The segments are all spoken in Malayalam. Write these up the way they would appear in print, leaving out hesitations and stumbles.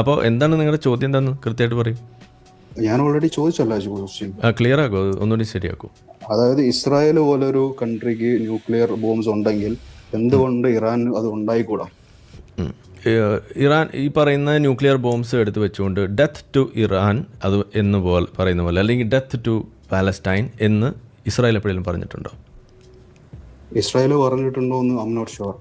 അപ്പോൾ എന്താണ് നിങ്ങളുടെ ചോദ്യം എന്താണെന്ന് കൃത്യമായിട്ട് പറയും. ഞാൻ ഓൾറെഡി ചോദിച്ചല്ലോ ക്വസ്റ്റ്യൻ. ക്ലിയർ ആക്കൂ, ഒന്നുകൂടി ശരിയാക്കൂ. അതായത് ഇസ്രായേൽ പോലൊരു കൺട്രിക്ക് ന്യൂക്ലിയർ ബോംബ്സ് ഉണ്ടെങ്കിൽ എന്തുകൊണ്ട് ഇറാൻ അത് ഉണ്ടായിക്കൂടാ? ഇറാൻ ഈ പറയുന്ന ന്യൂക്ലിയർ ബോംബ്സ് എടുത്ത് വെച്ചുകൊണ്ട് ഡെത്ത് ടു ഇറാൻ അത് എന്ന് പറയുന്ന പോലെ, അല്ലെങ്കിൽ ഡെത്ത് ടു പാലസ്റ്റൈൻ എന്ന് ഇസ്രായേൽ എപ്പോഴെങ്കിലും പറഞ്ഞിട്ടുണ്ടോ? ഇസ്രായേൽ പറഞ്ഞിട്ടുണ്ടോ എന്ന് I M not sure.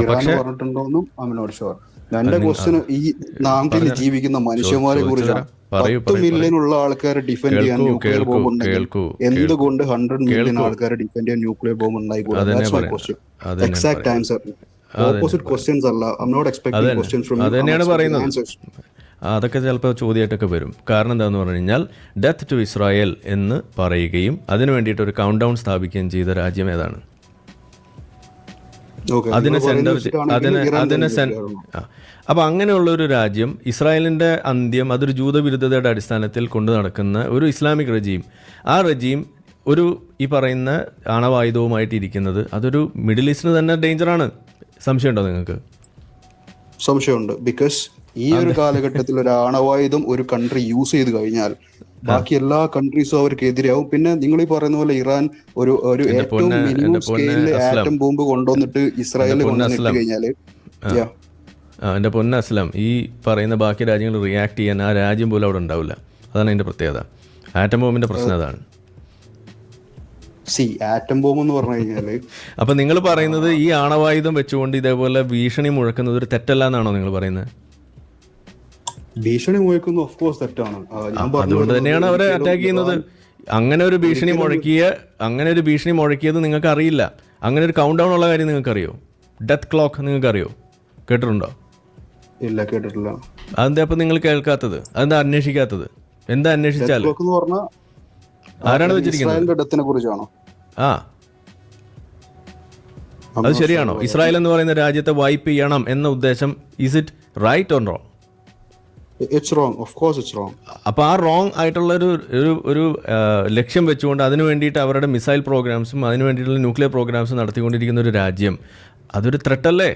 Iran പറഞ്ഞിട്ടുണ്ടോ എന്നും ഐ എം നോട്ട് ഷുവർ. എന്റെ ക്വസ്റ്റ്യൻ ഈ നാട്ടിൽ ജീവിക്കുന്ന മനുഷ്യന്മാരെ കുറിച്ചാണ്. 10 മില്യൺ ഉള്ള ആൾക്കാരെ ഡിഫെൻഡ് ചെയ്യാൻ ന്യൂക്ലിയർ ബോംബ് ഉണ്ടെങ്കിൽ എന്തുകൊണ്ട് 100 മില്യൺ ആൾക്കാരെ ഡിഫെൻഡ് ചെയ്യാൻ ന്യൂക്ലിയർ ബോംബ് ഉണ്ടായിക്കൂടാ? That's my question. Exact answer. Opposite questions അല്ല. I M not expecting questions from you. അതന്നെയാണ് പറയുന്നത്. അതൊക്കെ ചിലപ്പോൾ ചോദ്യമായിട്ടൊക്കെ വരും. കാരണം എന്താണെന്ന് പറഞ്ഞു കഴിഞ്ഞാൽ ഡെത്ത് ടു ഇസ്രായേൽ എന്ന് പറയുകയും അതിനു വേണ്ടിയിട്ട് ഒരു കൗണ്ട് ഡൗൺ സ്ഥാപിക്കുകയും ചെയ്ത രാജ്യം ഏതാണ്? അപ്പോൾ അങ്ങനെയുള്ളൊരു രാജ്യം, ഇസ്രായേലിൻ്റെ അന്ത്യം അതൊരു ജൂതവിരുദ്ധതയുടെ അടിസ്ഥാനത്തിൽ കൊണ്ടു നടക്കുന്ന ഒരു ഇസ്ലാമിക് റെജീം, ആ റെജീം ഒരു ഈ പറയുന്ന ആണവായുധവുമായിട്ട് ഇരിക്കുന്നത് അതൊരു മിഡിൽ ഈസ്റ്റിന് തന്നെ ഡേഞ്ചറാണ്. സംശയമുണ്ടോ നിങ്ങൾക്ക്? സംശയമുണ്ട്. ബിക്കോസ് ഈ ഒരു കാലഘട്ടത്തിൽ ഒരു ആണവായുധം ഒരു കൺട്രി യൂസ് ചെയ്ത് കഴിഞ്ഞാൽ ബാക്കി എല്ലാ കൺട്രീസും അവർക്ക് എതിരാവും. പിന്നെ നിങ്ങൾ ഈ പറയുന്ന പോലെ ഇറാൻ ഒരു ഏറ്റവും മിനിമം സ്കെയിലിൽ ആറ്റം ബോംബ് കൊണ്ടുവന്നിട്ട് ഇസ്രായേലിൽ കൊണ്ടുവന്നിട്ട് കഴിഞ്ഞാല് എൻ്റെ പൊന്ന അസ്ലം, ഈ പറയുന്ന ബാക്കി രാജ്യങ്ങൾ റിയാക്ട് ചെയ്യാൻ ആ രാജ്യം പോലും അവിടെ ഉണ്ടാവില്ല. അതാണ് അതിൻ്റെ പ്രത്യേകത. ആറ്റം ബോംബിൻ്റെ പ്രശ്നം അതാണ്. ആറ്റം ബോംബ് എന്ന് പറഞ്ഞു കഴിഞ്ഞാല് അപ്പം നിങ്ങൾ പറയുന്നത് ഈ ആണവായുധം വെച്ചുകൊണ്ട് ഇതേപോലെ ഭീഷണി മുഴക്കുന്നത് ഒരു തെറ്റല്ല എന്നാണോ നിങ്ങൾ പറയുന്നത്? ഭീഷണി മുഴക്കുന്നത് ഓഫ് കോഴ്സ് തെറ്റാണ്. അതുകൊണ്ട് തന്നെയാണ് അവരെ അറ്റാക്ക് ചെയ്യുന്നത്. അങ്ങനെ ഒരു ഭീഷണി മുഴക്കിയത് നിങ്ങൾക്ക് അറിയില്ല. അങ്ങനെ ഒരു കൗണ്ട് ഡൗൺ ഉള്ള കാര്യം നിങ്ങൾക്ക് അറിയോ? ഡെത്ത് ക്ലോക്ക് നിങ്ങൾക്ക് അറിയോ? കേട്ടിട്ടുണ്ടോ? ഇല്ല, കേട്ടിട്ടില്ല. അതെന്താ അപ്പം നിങ്ങൾ കേൾക്കാത്തത്? അതെന്താ അന്വേഷിക്കാത്തത്? എന്താ അന്വേഷിച്ചാൽ ആരാണ് വെച്ചിരിക്കുന്നത്? ആ, അത് ശരിയാണോ? ഇസ്രായേൽ എന്ന് പറയുന്ന രാജ്യത്തെ വൈപ്പ് ചെയ്യണം എന്ന ഉദ്ദേശം, is it right or wrong? It's wrong. Of course it's wrong. അപ്പോൾ ആ റോങ് ആയിട്ടുള്ള ഒരു ലക്ഷ്യം വെച്ചുകൊണ്ട് അതിനു വേണ്ടിയിട്ട് അവരുടെ മിസൈൽ പ്രോഗ്രാംസും അതിനു വേണ്ടിയിട്ടുള്ള ന്യൂക്ലിയർ പ്രോഗ്രാംസും നടത്തിക്കൊണ്ടിരിക്കുന്ന ഒരു രാജ്യം, അതൊരു ത്രെട്ടല്ലേ?